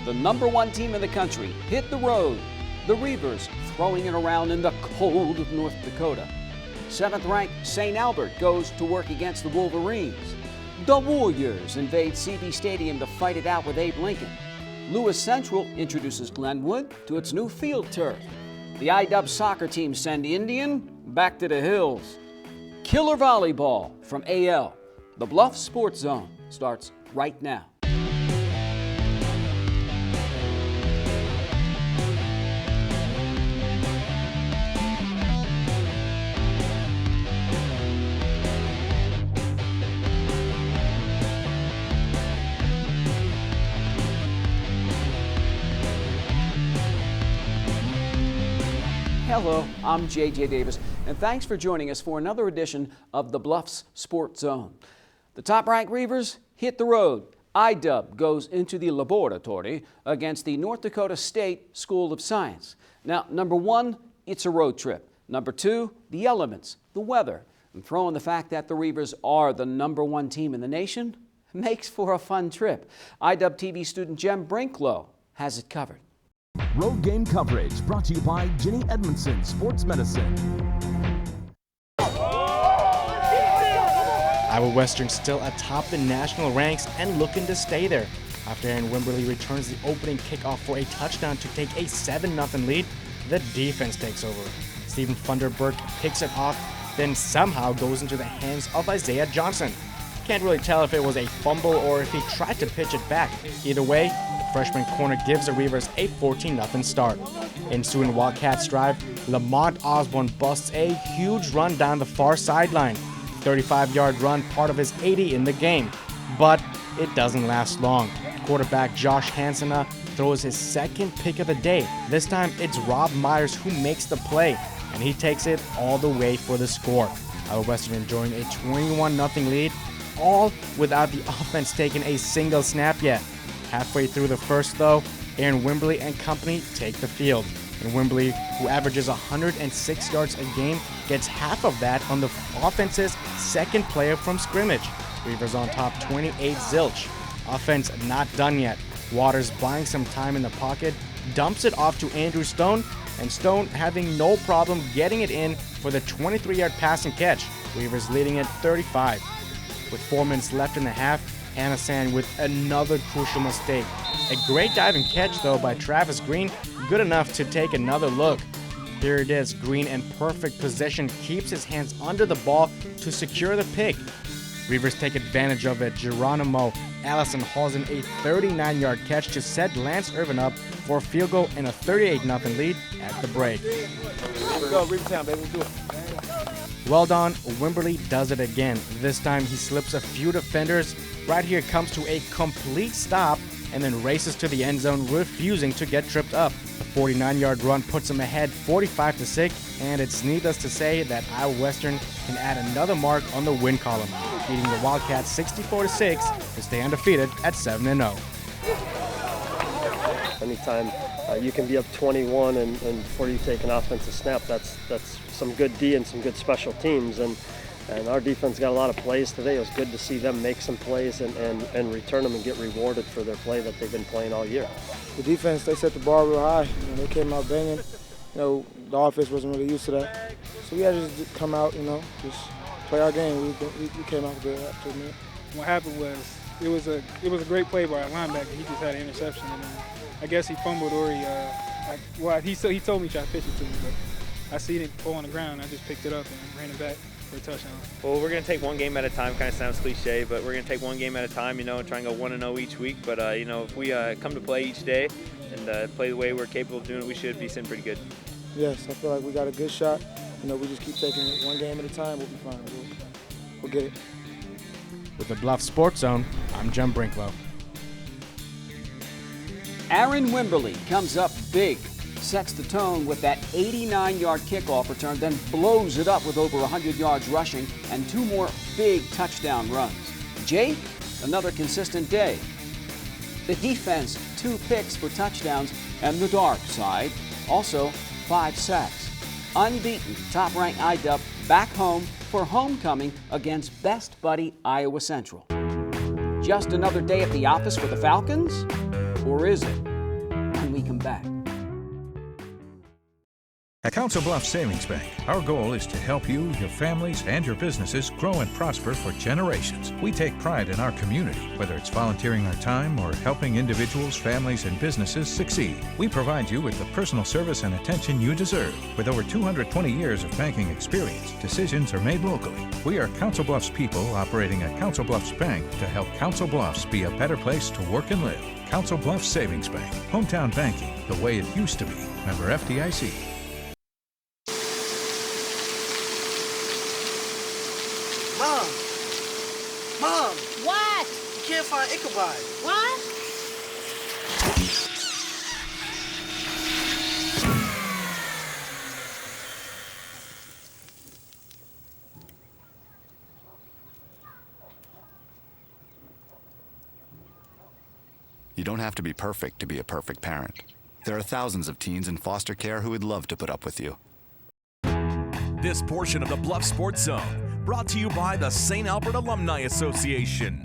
the #1 team in the country, hit the road. The Reavers throwing it around in the cold of North Dakota. 7th-ranked St. Albert goes to work against the Wolverines. The Warriors invade CB Stadium to fight it out with Abe Lincoln. Lewis Central introduces Glenwood to its new field turf. The IDub soccer team send Indian back to the hills. Killer volleyball from AL. The Bluffs Sports Zone starts right now. Hello, I'm JJ Davis, and thanks for joining us for another edition of the Bluffs Sports Zone. The top-ranked Reavers hit the road. IDub goes into the laboratory against the North Dakota State School of Science. Now, #1, it's a road trip. #2, the elements, the weather, and throw in the fact that the Reavers are the #1 team in the nation makes for a fun trip. IDub TV student Jem Brinklow has it covered. Road game coverage brought to you by Jenny Edmondson Sports Medicine. Iowa Western still atop the national ranks and looking to stay there. After Aaron Wimberly returns the opening kickoff for a touchdown to take a 7-0 lead, the defense takes over. Stephen Funderburk picks it off, then somehow goes into the hands of Isaiah Johnson. Can't really tell if it was a fumble or if he tried to pitch it back. Either way, the freshman corner gives the Reavers a 14-0 start. Ensuing Wildcats drive, Lamont Osborne busts a huge run down the far sideline. 35-yard run, part of his 80 in the game. But it doesn't last long. Quarterback Josh Hansena throws his second pick of the day. This time it's Rob Myers who makes the play, and he takes it all the way for the score. Iowa Western enjoying a 21-0 lead, all without the offense taking a single snap yet. Halfway through the first, though, Aaron Wimberly and company take the field. And Wimberly, who averages 106 yards a game, gets half of that on the offense's second play from scrimmage. Reavers on top 28-0. Offense not done yet. Waters buying some time in the pocket, dumps it off to Andrew Stone, and Stone having no problem getting it in for the 23-yard pass and catch. Reavers leading at 35. With 4 minutes left in the half, Anasan with another crucial mistake. A great diving catch, though, by Travis Green, good enough to take another look. Here it is. Green in perfect position keeps his hands under the ball to secure the pick. Reavers take advantage of it. Geronimo Allison hauls in a 39-yard catch to set Lance Irvin up for a field goal and a 38-0 lead at the break. Go, Reaver Town, baby. Do it. Well done, Wimberly does it again. This time he slips a few defenders. Right here comes to a complete stop and then races to the end zone, refusing to get tripped up. The 49-yard run puts him ahead 45-6, and it's needless to say that Iowa Western can add another mark on the win column, beating the Wildcats 64-6 to stay undefeated at 7-0. Anytime you can be up 21 and before you take an offensive snap, that's some good D and some good special teams. And our defense got a lot of plays today. It was good to see them make some plays and return them and get rewarded for their play that they've been playing all year. The defense, they set the bar real high. They came out banging. The offense wasn't really used to that. So we had to just come out, just play our game. We came out good after a minute. What happened was it was a great play by our linebacker. He just had an interception, and I guess he fumbled or he told me to try to pitch it to me, but I seen it fall on the ground. I just picked it up and ran it back for a touchdown. Well, we're going to take one game at a time. Kind of sounds cliche, but we're going to take one game at a time, and try and go 1-0 each week. But, if we come to play each day and play the way we're capable of doing it, we should be sitting pretty good. Yes, I feel like we got a good shot. We just keep taking it one game at a time. We'll be fine. We'll get it. With the Bluff Sports Zone, I'm Jem Brinklow. Aaron Wimberly comes up big, sets the tone with that 89-yard kickoff return, then blows it up with over 100 yards rushing and 2 more big touchdown runs. Jake, another consistent day. The defense, 2 picks for touchdowns, and the dark side, also 5 sacks. Unbeaten, top-ranked IDub back home for homecoming against best buddy Iowa Central. Just another day at the office for the Falcons? Or is it? come back. At Council Bluffs Savings Bank, our goal is to help you, your families, and your businesses grow and prosper for generations. We take pride in our community, whether it's volunteering our time or helping individuals, families, and businesses succeed. We provide you with the personal service and attention you deserve. With over 220 years of banking experience, decisions are made locally. We are Council Bluffs people operating at Council Bluffs Bank to help Council Bluffs be a better place to work and live. Council Bluffs Savings Bank, hometown banking, the way it used to be. Member FDIC. Mom! What? You can't find Ichabod. What? You don't have to be perfect to be a perfect parent. There are thousands of teens in foster care who would love to put up with you. This portion of the Bluff Sports Zone brought to you by the St. Albert Alumni Association.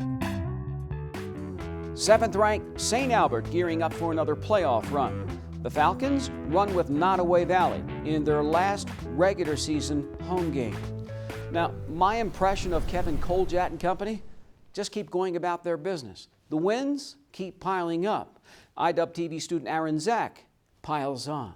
7th-ranked St. Albert gearing up for another playoff run. The Falcons run with Nottoway Valley in their last regular season home game. Now, my impression of Kevin Koljat and company, just keep going about their business. The wins keep piling up. IWTV student Aaron Zach piles on.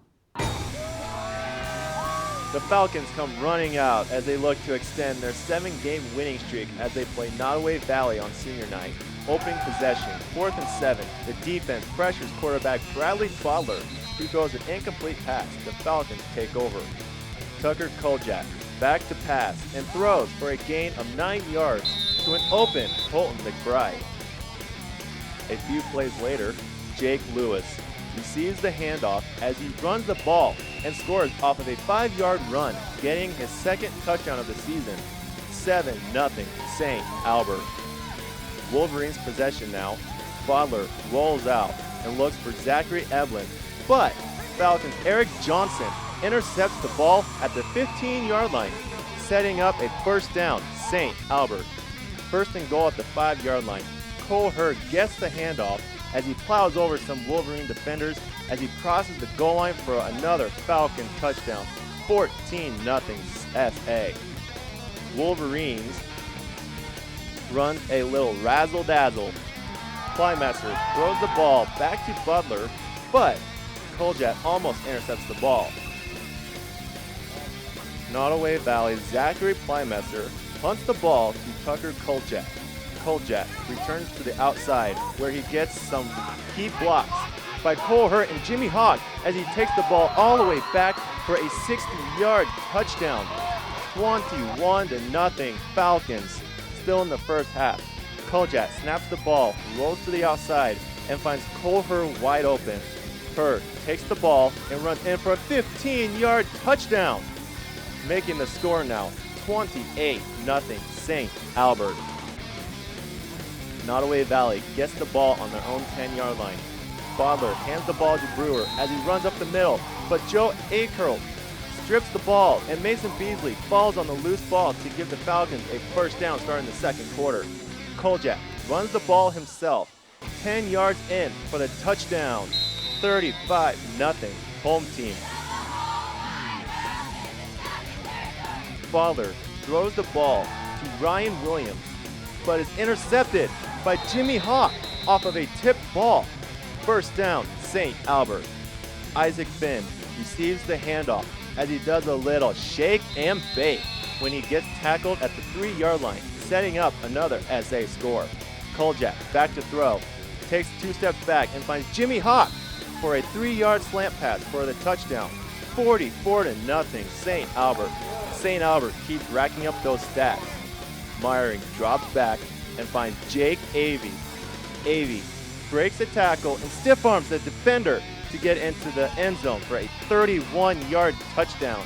The Falcons come running out as they look to extend their 7-game winning streak as they play Nottoway Valley on senior night. Opening possession, 4th and 7. The defense pressures quarterback Bradley Fodler, who throws an incomplete pass. The Falcons take over. Tucker Koljak back to pass and throws for a gain of 9 yards to an open Colton McBride. A few plays later, Jake Lewis receives the handoff as he runs the ball and scores off of a 5-yard run, getting his second touchdown of the season. 7-0 St. Albert. Wolverines possession now. Fodler rolls out and looks for Zachary Eblin, but Falcons' Eric Johnson intercepts the ball at the 15-yard line, setting up a first down, St. Albert. First and goal at the 5-yard line. Cole Hurd gets the handoff as he plows over some Wolverine defenders as he crosses the goal line for another Falcon touchdown. 14-0 SA. Wolverines runs a little razzle-dazzle. Plymesser throws the ball back to Butler, but Koljat almost intercepts the ball. Nottoway Valley Zachary Plymesser punts the ball to Tucker Koljat. Koljat returns to the outside where he gets some key blocks by Cole Hurt and Jimmy Hawk as he takes the ball all the way back for a 60-yard touchdown. 21-0 Falcons. Still in the first half. Koljat snaps the ball, rolls to the outside, and finds Cole Hurt wide open. Hurt takes the ball and runs in for a 15-yard touchdown, making the score now 28-0 St. Albert. Nottoway Valley gets the ball on their own 10-yard line. Fodler hands the ball to Brewer as he runs up the middle, but Joe Akerl strips the ball, and Mason Beasley falls on the loose ball to give the Falcons a first down starting the second quarter. Koljak runs the ball himself, 10 yards in for the touchdown. 35-0 home team. Fodler throws the ball to Ryan Williams, but is intercepted by Jimmy Hawk off of a tipped ball. First down, St. Albert. Isaac Finn receives the handoff as he does a little shake and bake when he gets tackled at the 3-yard line, setting up another SA score. Koljak back to throw, takes 2 steps back and finds Jimmy Hawk for a 3-yard slant pass for the touchdown. 44-0 St. Albert. St. Albert keeps racking up those stats. Meyering drops back and finds Jake Avey. Avey breaks a tackle and stiff arms the defender to get into the end zone for a 31-yard touchdown,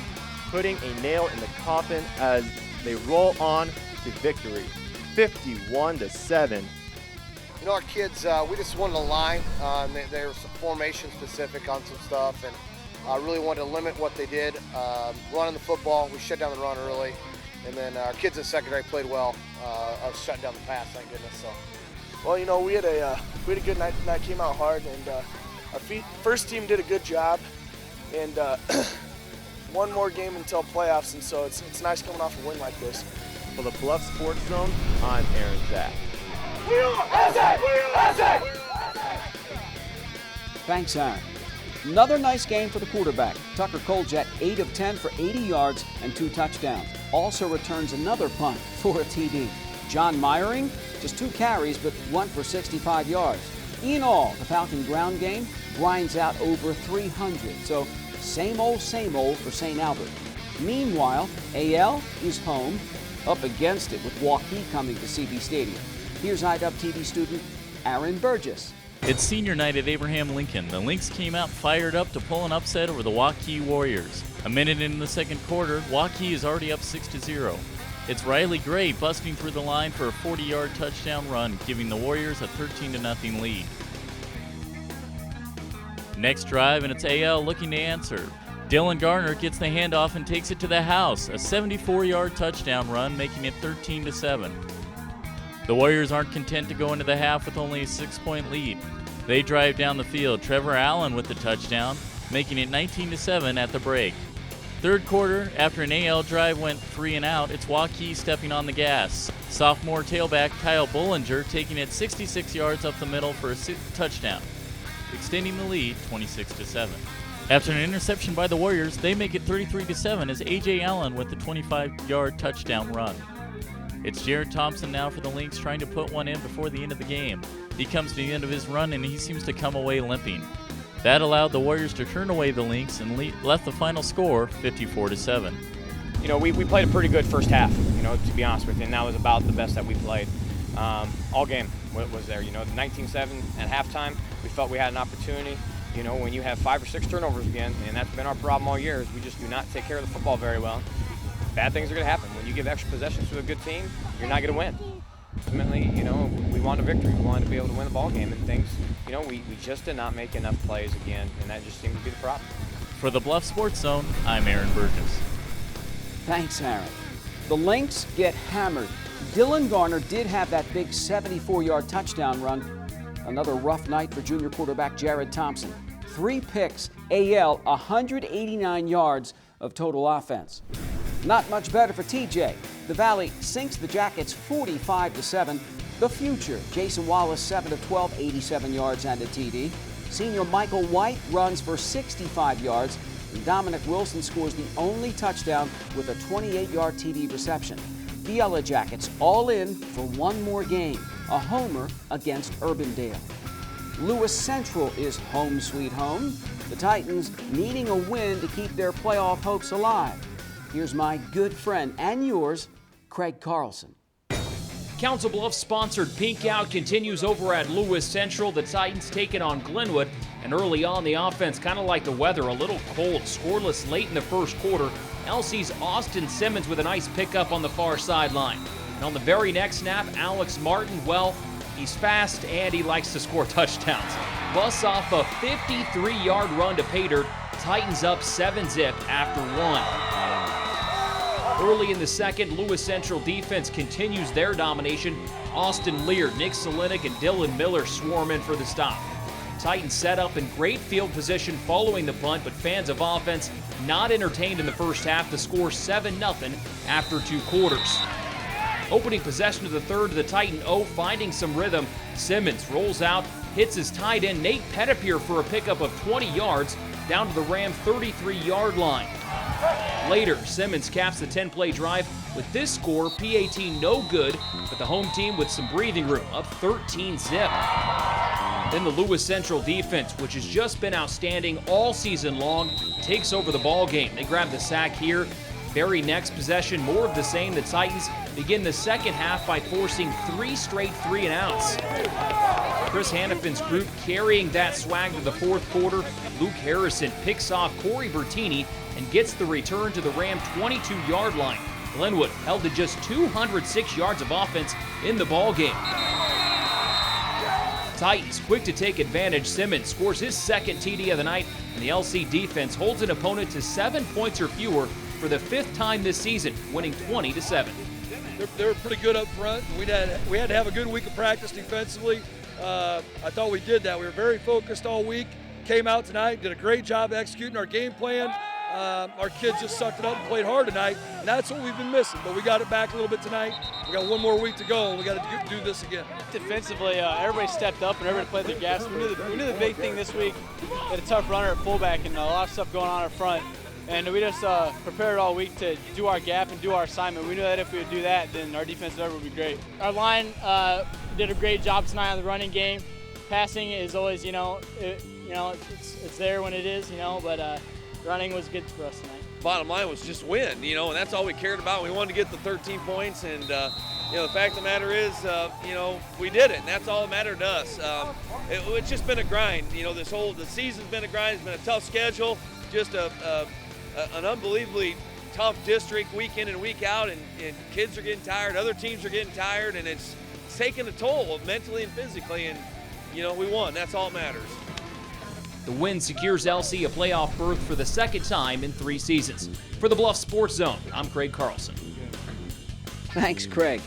putting a nail in the coffin as they roll on to victory, 51-7. You know, our kids, we just wanted to line. They were formation specific on some stuff, and really wanted to limit what they did. Running the football, we shut down the run early, and then our kids in secondary played well. Shutting down the pass, thank goodness. So, well, you know, we had a good night. Came out hard, and our first team did a good job, and one more game until playoffs, and so it's nice coming off a win like this. For the Bluffs Sports Zone, I'm Aaron Zach. Thanks, Aaron. Another nice game for the quarterback. Tucker Coljet, 8 of 10 for 80 yards and 2 touchdowns. Also returns another punt for a TD. John Meyering, just 2 carries, but 1 for 65 yards. In all, the Falcon ground game grinds out over 300. So same old for St. Albert. Meanwhile, AL is home, up against it with Waukee coming to CB Stadium. Here's IDUB TV student Aaron Burgess. It's senior night at Abraham Lincoln. The Lynx came out fired up to pull an upset over the Waukee Warriors. A minute into the second quarter, Waukee is already up 6-0. It's Riley Gray busting through the line for a 40-yard touchdown run, giving the Warriors a 13-0 lead. Next drive, and it's AL looking to answer. Dylan Garner gets the handoff and takes it to the house, a 74-yard touchdown run, making it 13-7. The Warriors aren't content to go into the half with only a 6-point lead. They drive down the field, Trevor Allen with the touchdown, making it 19-7 at the break. Third quarter, after an AL drive went 3 and out, it's Waukee stepping on the gas. Sophomore tailback Kyle Bullinger taking it 66 yards up the middle for a touchdown, extending the lead 26-7. After an interception by the Warriors, they make it 33-7 as A.J. Allen with the 25-yard touchdown run. It's Jared Thompson now for the Lynx, trying to put one in before the end of the game. He comes to the end of his run and he seems to come away limping. That allowed the Warriors to turn away the Lynx and left the final score 54-7. You know, we played a pretty good first half, you know, to be honest with you, and that was about the best that we played. All game was there, you know, 19-7 at halftime. We felt we had an opportunity. You know, when you have 5 or 6 turnovers again, and that's been our problem all year, is we just do not take care of the football very well. Bad things are going to happen. When you give extra possessions to a good team, you're not going to win. Ultimately, you know, we want a victory. We wanted to be able to win the ball game, and things, you know, we just did not make enough plays again, and that just seemed to be the problem. For the Bluff Sports Zone, I'm Aaron Burgess. Thanks, Aaron. The Lynx get hammered. Dylan Garner did have that big 74-yard touchdown run. Another rough night for junior quarterback Jared Thompson. 3 picks, AL 189 yards of total offense. Not much better for TJ. The Valley sinks the Jackets 45-7. The future, Jason Wallace 7 of 12, 87 yards and a TD. Senior Michael White runs for 65 yards. And Dominic Wilson scores the only touchdown with a 28-yard TD reception. The Yellow Jackets all in for one more game, a homer against Urbandale. Lewis Central is home sweet home. The Titans needing a win to keep their playoff hopes alive. Here's my good friend and yours, Craig Carlson. Council Bluffs sponsored Pink Out continues over at Lewis Central. The Titans taking on Glenwood, and early on the offense, kind of like the weather, a little cold, scoreless late in the first quarter. LC's Austin Simmons with a nice pickup on the far sideline. And on the very next snap, Alex Martin, well, he's fast and he likes to score touchdowns. Busts off a 53-yard run to pay dirt. Titans up 7-zip after 1. Early in the second, Lewis Central defense continues their domination. Austin Lear, Nick Selinik, and Dylan Miller swarm in for the stop. Titans set up in great field position following the punt, but fans of offense not entertained in the first half to score 7-0 after 2 quarters. Opening possession of the third to the Titan O, finding some rhythm. Simmons rolls out, hits his tight end Nate Pettipier for a pickup of 20 yards down to the Ram 33-yard line. Later, Simmons caps the 10-play drive with this score, PAT no good, but the home team with some breathing room, up 13-zip. Then the Lewis Central defense, which has just been outstanding all season long, takes over the ball game. They grab the sack here. Very next possession, more of the same. The Titans begin the second half by forcing 3 straight 3-and-outs. Chris Hannafin's group carrying that swag to the fourth quarter. Luke Harrison picks off Corey Bertini and gets the return to the Ram 22-yard line. Glenwood held to just 206 yards of offense in the ball game. Titans quick to take advantage. Simmons scores his second TD of the night, and the LC defense holds an opponent to 7 points or fewer for the 5th time this season, winning 20-7. They were pretty good up front. We had to have a good week of practice defensively. I thought we did that. We were very focused all week, came out tonight, did a great job executing our game plan. Our kids just sucked it up and played hard tonight, and that's what we've been missing. But we got it back a little bit tonight. We got one more week to go, and we got to do this again. Defensively, everybody stepped up and everybody played their gaps. We knew the big thing this week. We had a tough runner at fullback and a lot of stuff going on up front. And we just prepared all week to do our gap and do our assignment. We knew that if we would do that, then our defensive effort would be great. Our line did a great job tonight on the running game. Passing is always, it's there when it is, but running was good for us tonight. Bottom line was just win, and that's all we cared about. We wanted to get the 13 points, and the fact of the matter is, we did it, and that's all that mattered to us. It's just been a grind. The season's been a grind. It's been a tough schedule, just an unbelievably tough district week in and week out, and kids are getting tired. Other teams are getting tired, and it's taking a toll mentally and physically. And we won. That's all that matters. The win secures LC a playoff berth for the second time in 3 seasons. For the Bluffs Sports Zone, I'm Craig Carlson. Thanks, Craig.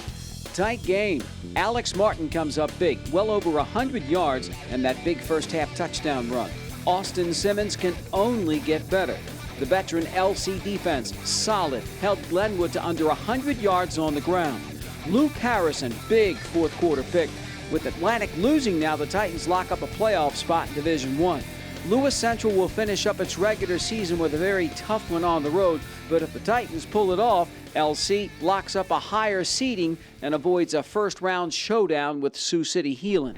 Tight game. Alex Martin comes up big, well over 100 yards, and that big first-half touchdown run. Austin Simmons can only get better. The veteran LC defense, solid, held Glenwood to under 100 yards on the ground. Luke Harrison, big fourth-quarter pick. With Atlantic losing now, the Titans lock up a playoff spot in Division I. Lewis Central will finish up its regular season with a very tough one on the road, but if the Titans pull it off, LC locks up a higher seeding and avoids a first-round showdown with Sioux City Heelan.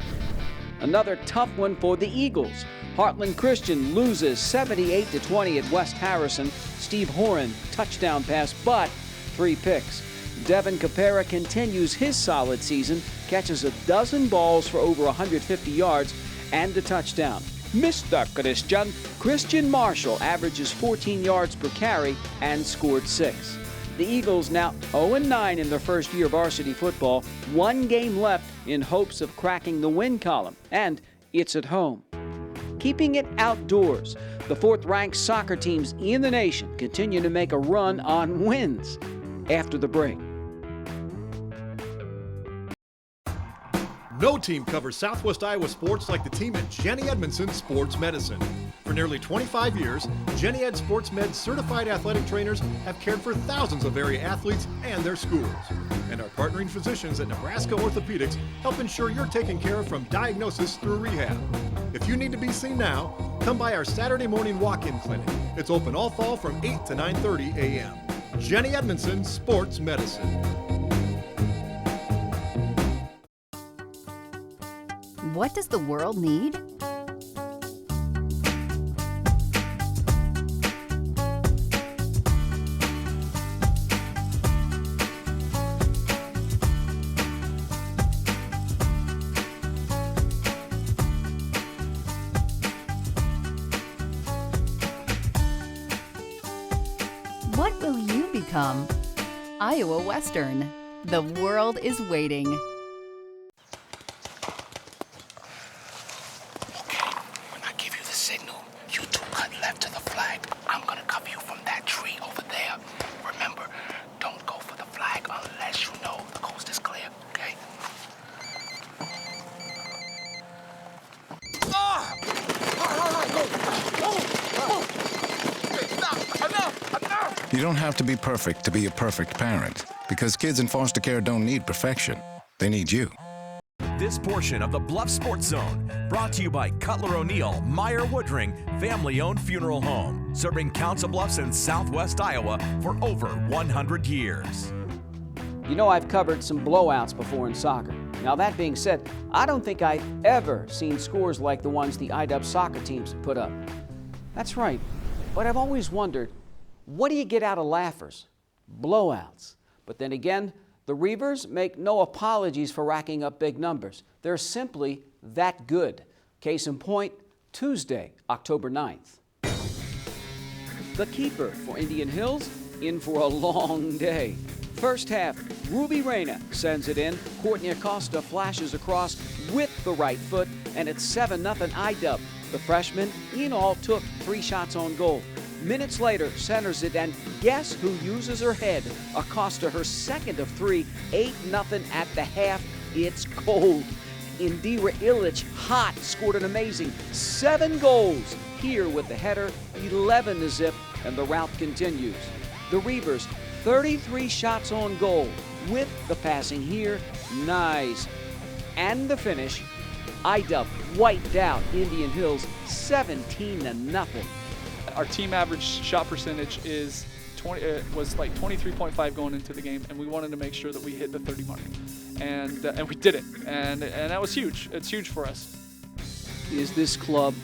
Another tough one for the Eagles. Heartland Christian loses 78-20 at West Harrison. Steve Horan, touchdown pass, but 3 picks. Devin Capera continues his solid season, catches a dozen balls for over 150 yards and a touchdown. Mr. Christian Marshall averages 14 yards per carry and scored 6. The Eagles now 0-9 in their first year of varsity football, 1 game left in hopes of cracking the win column, and it's at home. Keeping it outdoors, the 4th-ranked soccer teams in the nation continue to make a run on wins. After the break. No team covers Southwest Iowa sports like the team at Jenny Edmondson Sports Medicine. For nearly 25 years, Jenny Ed Sports Med certified athletic trainers have cared for thousands of area athletes and their schools. And our partnering physicians at Nebraska Orthopedics help ensure you're taken care of from diagnosis through rehab. If you need to be seen now, come by our Saturday morning walk-in clinic. It's open all fall from 8 to 9:30 a.m. Jenny Edmondson Sports Medicine. What does the world need? What will you become? Iowa Western. The world is waiting. You don't have to be perfect to be a perfect parent, because kids in foster care don't need perfection. They need you. This portion of the Bluffs Sports Zone brought to you by Cutler O'Neill, Meyer Woodring, family-owned funeral home, serving Council Bluffs in Southwest Iowa for over 100 years. You know, I've covered some blowouts before in soccer. Now, that being said, I don't think I've ever seen scores like the ones the IW soccer teams put up. That's right, but I've always wondered, what do you get out of laughers? Blowouts. But then again, the Reavers make no apologies for racking up big numbers. They're simply that good. Case in point, Tuesday, October 9th. The keeper for Indian Hills, in for a long day. First half, Ruby Reyna sends it in. Courtney Acosta flashes across with the right foot, and it's 7-0 IW. The freshman, in all, took 3 shots on goal. Minutes later, centers it, and guess who uses her head? Acosta, her second of 3, 8-0 at the half. It's cold. Indira Illich, hot, scored an amazing 7 goals. Here with the header, 11-0, and the rout continues. The Reavers, 33 shots on goal. With the passing here, nice. And the finish, IDUB wiped out Indian Hills 17-0. Our team average shot percentage was like 23.5 going into the game, and we wanted to make sure that we hit the 30 mark, and we did it, and that was huge. It's huge for us. Is this club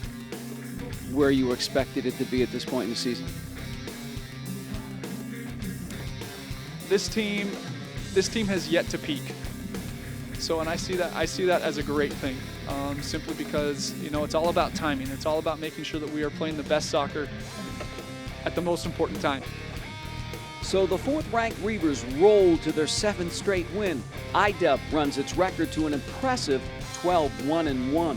where you expected it to be at this point in the season? This team has yet to peak. So, and I see that as a great thing, simply because, you know, it's all about timing. It's all about making sure that we are playing the best soccer at the most important time. So the 4th-ranked Reavers roll to their 7th straight win. IDUB runs its record to an impressive 12-1-1.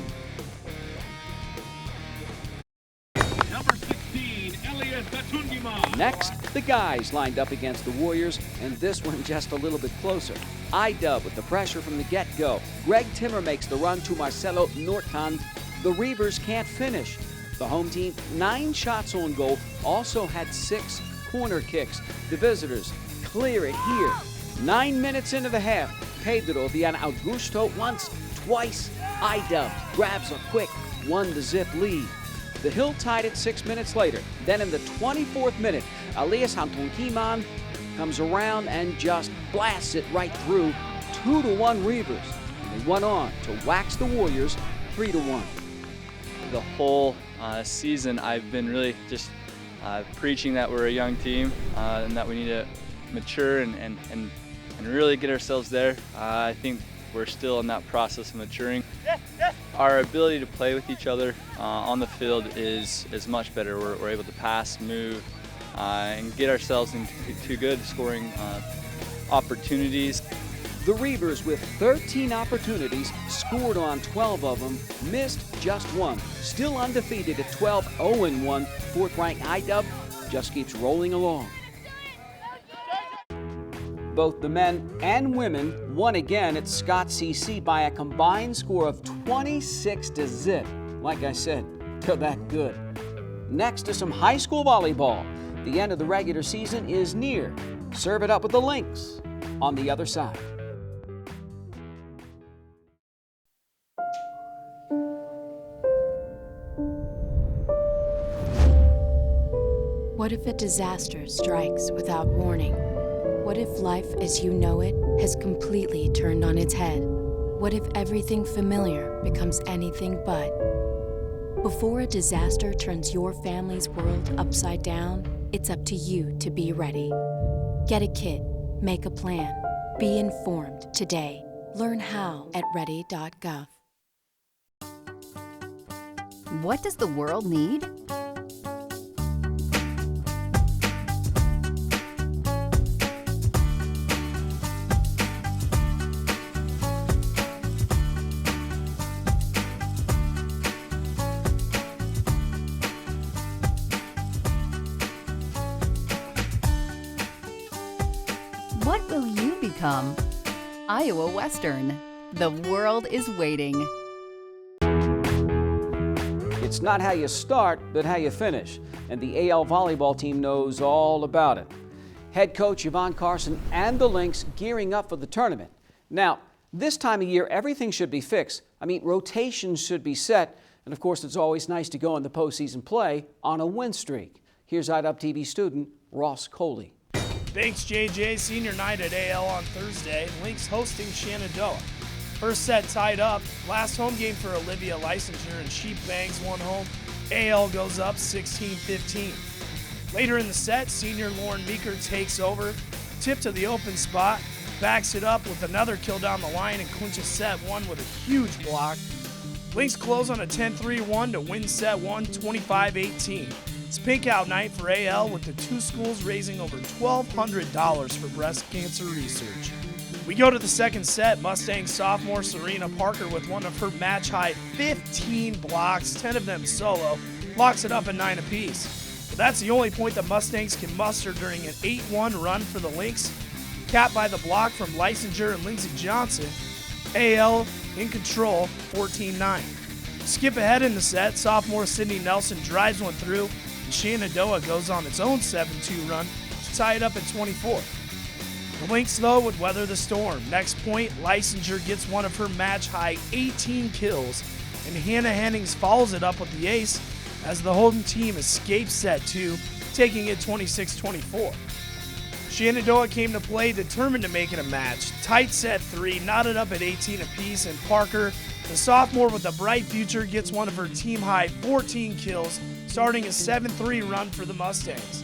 Next, the guys lined up against the Warriors, and this one just a little bit closer. IDUB with the pressure from the get-go. Greg Timmer makes the run to Marcelo Northand. The Reavers can't finish. The home team, 9 shots on goal, also had 6 corner kicks. The visitors clear it here. 9 minutes into the half, Pedro Viana Augusto once, twice. IDUB grabs a quick 1-0 lead. The Hill tied it 6 minutes later. Then in the 24th minute, Elias Hantunkiman comes around and just blasts it right through. 2-1 Reavers. And they went on to wax the Warriors 3-1. The whole season I've been really just preaching that we're a young team and that we need to mature and really get ourselves there. I think we're still in that process of maturing. Our ability to play with each other on the field is much better. We're able to pass, move, and get ourselves into good scoring opportunities. The Reavers, with 13 opportunities, scored on 12 of them, missed just 1. Still undefeated at 12-0-1, 4th-ranked IDUB just keeps rolling along. Both the men and women won again at Scott CC by a combined score of 26-0. Like I said, they're that good. Next to some high school volleyball. The end of the regular season is near. Serve it up with the Lynx on the other side. What if a disaster strikes without warning? What if life as you know it has completely turned on its head? What if everything familiar becomes anything but? Before a disaster turns your family's world upside down, it's up to you to be ready. Get a kit, make a plan, be informed today. Learn how at ready.gov. What does the world need? What will you become? Iowa Western. The world is waiting. It's not how you start, but how you finish. And the AL volleyball team knows all about it. Head coach Yvonne Carson and the Lynx gearing up for the tournament. Now, this time of year, everything should be fixed. I mean, rotations should be set. And of course, it's always nice to go into postseason play on a win streak. Here's IDUB TV student Ross Coley. Thanks, JJ. Senior night at AL on Thursday. Lynx hosting Shenandoah. First set tied up. Last home game for Olivia Licensure, and she bangs one home. AL goes up 16-15. Later in the set, senior Lauren Meeker takes over. Tip to the open spot. Backs it up with another kill down the line and clinches set 1 with a huge block. Lynx close on a 10-3-1 to win set 1, 25-18. It's pink out night for AL, with the two schools raising over $1,200 for breast cancer research. We go to the second set. Mustang sophomore Serena Parker with one of her match-high 15 blocks, 10 of them solo, locks it up at 9 apiece. But that's the only point the Mustangs can muster during an 8-1 run for the Lynx, capped by the block from Licensure and Lindsey Johnson. AL in control 14-9. Skip ahead in the set, sophomore Sydney Nelson drives one through, and Shenandoah goes on its own 7-2 run to tie it up at 24. The Lynx, though, would weather the storm. Next point, Leisinger gets one of her match-high 18 kills, and Hannah Hennings follows it up with the ace as the home team escapes set 2, taking it 26-24. Shenandoah came to play determined to make it a match. Tight set 3, knotted up at 18 apiece, and Parker, the sophomore with a bright future, gets one of her team-high 14 kills, starting a 7-3 run for the Mustangs.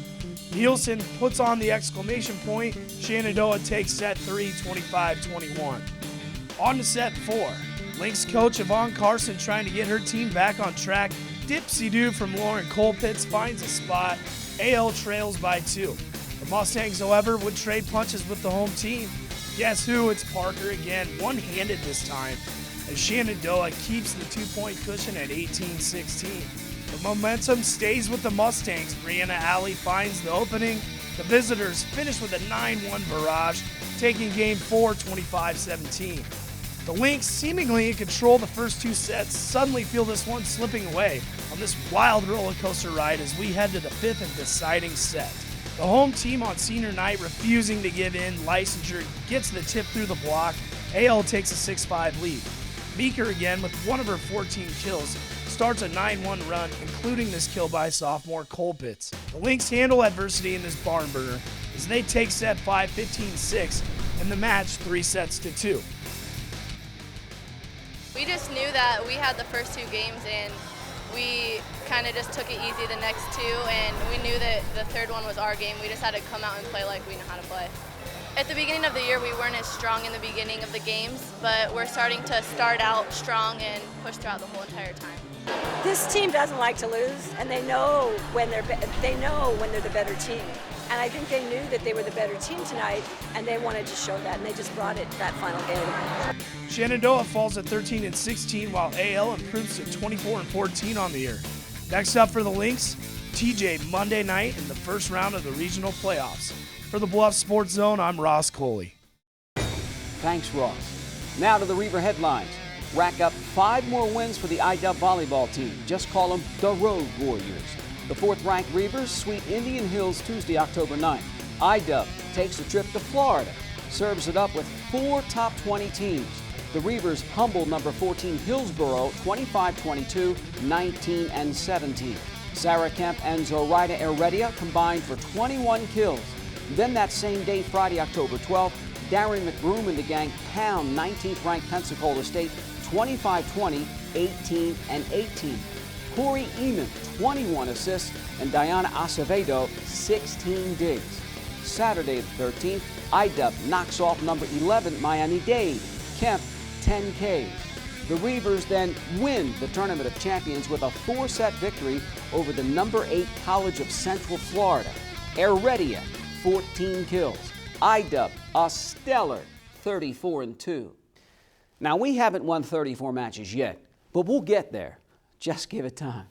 Nielsen puts on the exclamation point. Shenandoah takes set 3, 25-21. On to set 4. Lynx coach Yvonne Carson, trying to get her team back on track. Dipsy-doo from Lauren Colpitts finds a spot. AL trails by 2. The Mustangs, however, would trade punches with the home team. Guess who? It's Parker again, one-handed this time, as Shenandoah keeps the 2-point cushion at 18-16. The momentum stays with the Mustangs. Brianna Alley finds the opening. The visitors finish with a 9-1 barrage, taking game 4, 25-17. The Lynx, seemingly in control the first 2 sets, suddenly feel this one slipping away on this wild roller coaster ride as we head to the 5th and deciding set. The home team on senior night refusing to give in. Leisinger gets the tip through the block. AL takes a 6-5 lead. Meeker again with one of her 14 kills starts a 9-1 run, including this kill by sophomore Colpitts. The Lynx handle adversity in this barn burner as they take set 5, 15-6, and the match 3-2. We just knew that we had the first 2 games and we kind of just took it easy the next 2, and we knew that the 3rd one was our game. We just had to come out and play like we know how to play. At the beginning of the year, we weren't as strong in the beginning of the games, but we're starting to start out strong and push throughout the whole entire time. This team doesn't like to lose, and they know when they're the better team. And I think they knew that they were the better team tonight, and they wanted to show that, and they just brought it that final game. Shenandoah falls at 13-16, while AL improves to 24-14 on the year. Next up for the Lynx, TJ Monday night in the first round of the regional playoffs. For the Bluffs Sports Zone, I'm Ross Coley. Thanks, Ross. Now to the Reaver headlines. Rack up 5 more wins for the IDUB volleyball team. Just call them the Road Warriors. The 4th-ranked Reavers sweep Indian Hills Tuesday, October 9th. IDUB takes a trip to Florida, serves it up with 4 top 20 teams. The Reavers humble number 14 Hillsboro 25-22, 19-17. Sarah Kemp and Zoraida Heredia combined for 21 kills. Then that same day, Friday, October 12th, Darren McBroom and the gang pound 19th-ranked Pensacola State 25-20, 18-18. Corey Eamon, 21 assists, and Diana Acevedo, 16 digs. Saturday the 13th, IDUB knocks off number 11 Miami-Dade. Kemp, 10 Ks. The Reavers then win the Tournament of Champions with a 4-set victory over the number 8 College of Central Florida. Heredia, 14 kills. IDUB, a stellar 34-2. Now, we haven't won 34 matches yet, but we'll get there. Just give it time.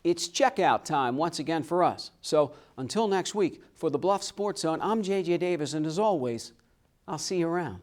It's checkout time once again for us. So until next week, for the Bluffs Sports Zone, I'm J.J. Davis, and as always, I'll see you around.